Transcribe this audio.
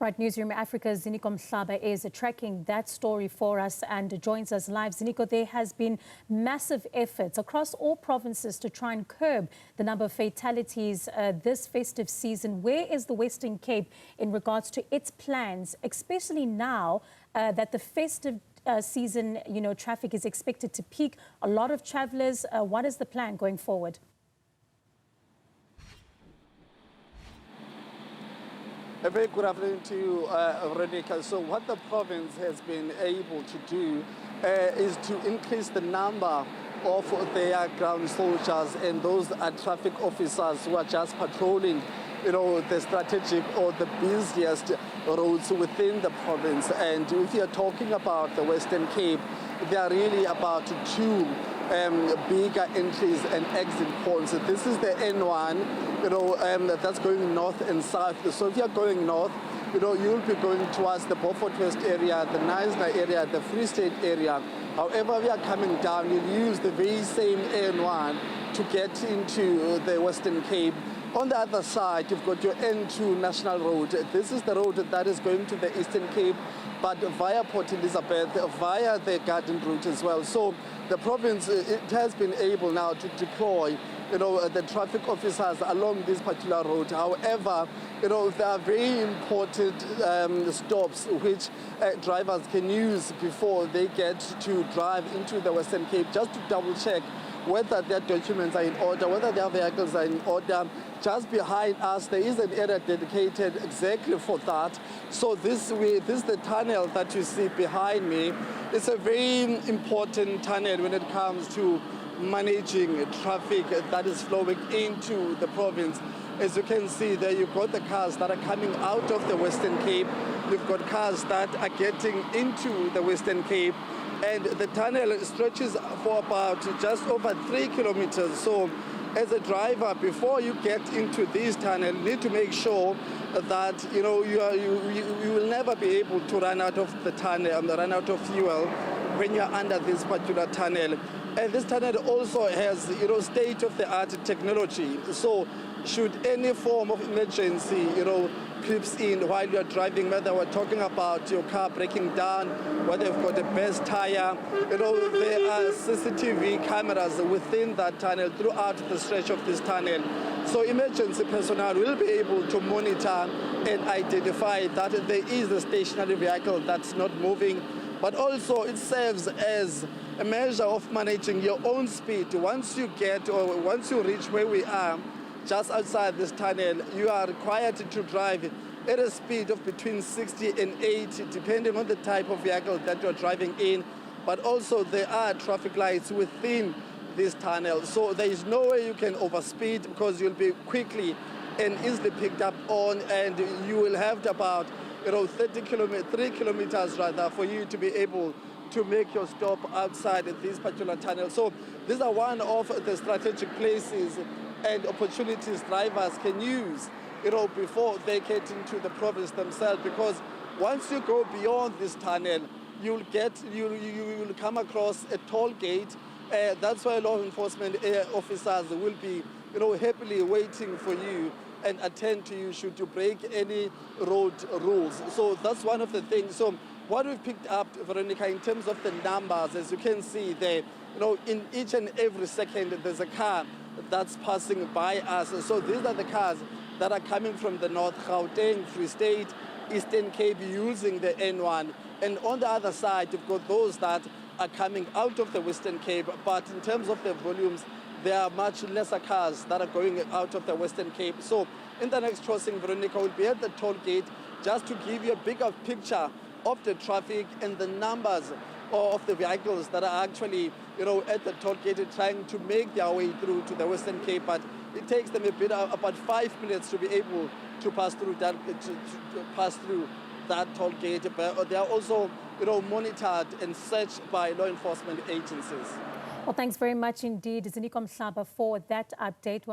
Right, Newzroom Afrika's Ziniko Mhlaba is tracking that story for us and joins us live. Ziniko, there has been massive efforts across all provinces to try and curb the number of fatalities this festive season. Where is the Western Cape in regards to its plans, especially now that the festive season, traffic is expected to peak? A lot of travelers. What is the plan going forward? A very good afternoon to you, Renika. So what the province has been able to do is to increase the number of their ground soldiers and those are traffic officers who are just patrolling, the strategic or the busiest roads within the province. And if you're talking about the Western Cape, there are really about two bigger entries and exit points. This is the N1, that's going north and south. So if you're going north, you'll be going towards the Beaufort West area, the Knysna area, the Free State area. However, we are coming down, you'll use the very same N1 to get into the Western Cape. On the other side, you've got your N2 National Road. This is the road that is going to the Eastern Cape, but via Port Elizabeth, via the Garden Route as well. So the province, it has been able now to deploy, the traffic officers along this particular road. However, there are very important stops which drivers can use before they get to drive into the Western Cape, just to double check whether their documents are in order, whether their vehicles are in order. Just behind us, there is an area dedicated exactly for that. So this is the tunnel that you see behind me. It's a very important tunnel when it comes to managing traffic that is flowing into the province. As you can see there, you've got the cars that are coming out of the Western Cape. You've got cars that are getting into the Western Cape. And the tunnel stretches for about just over 3 kilometers. So as a driver, before you get into this tunnel, you need to make sure that you will never be able to run out of the tunnel and run out of fuel when you're under this particular tunnel. And this tunnel also has state-of-the-art technology. So should any form of emergency creeps in while you're driving, whether we're talking about your car breaking down, whether you've got a burst tire, there are CCTV cameras within that tunnel throughout the stretch of this tunnel. So emergency personnel will be able to monitor and identify that there is a stationary vehicle that's not moving, but also it serves as a measure of managing your own speed. Once you reach where we are, just outside this tunnel, you are required to drive at a speed of between 60 and 80, depending on the type of vehicle that you're driving in. But also there are traffic lights within this tunnel. So there is no way you can overspeed because you'll be quickly and easily picked up on, and you will have about 3 kilometers rather for you to be able to make your stop outside this particular tunnel. So these are one of the strategic places and opportunities drivers can use, before they get into the province themselves. Because once you go beyond this tunnel, you will come across a toll gate. That's why law enforcement officers will be, happily waiting for you and attend to you should you break any road rules. So that's one of the things. So what we've picked up, Veronica, in terms of the numbers, as you can see there, in each and every second there's a car that's passing by us. So these are the cars that are coming from the North, Gauteng, Free State, Eastern Cape, using the N1. And on the other side, you've got those that are coming out of the Western Cape. But in terms of the volumes, there are much lesser cars that are going out of the Western Cape. So in the next crossing, Veronica, will be at the toll gate just to give you a bigger picture of the traffic and the numbers of the vehicles that are actually, at the toll gate trying to make their way through to the Western Cape. But it takes them about 5 minutes to be able to pass through that toll gate. But they are also, monitored and searched by law enforcement agencies. Well, thanks very much indeed, Ziniko Mhlaba, for that update.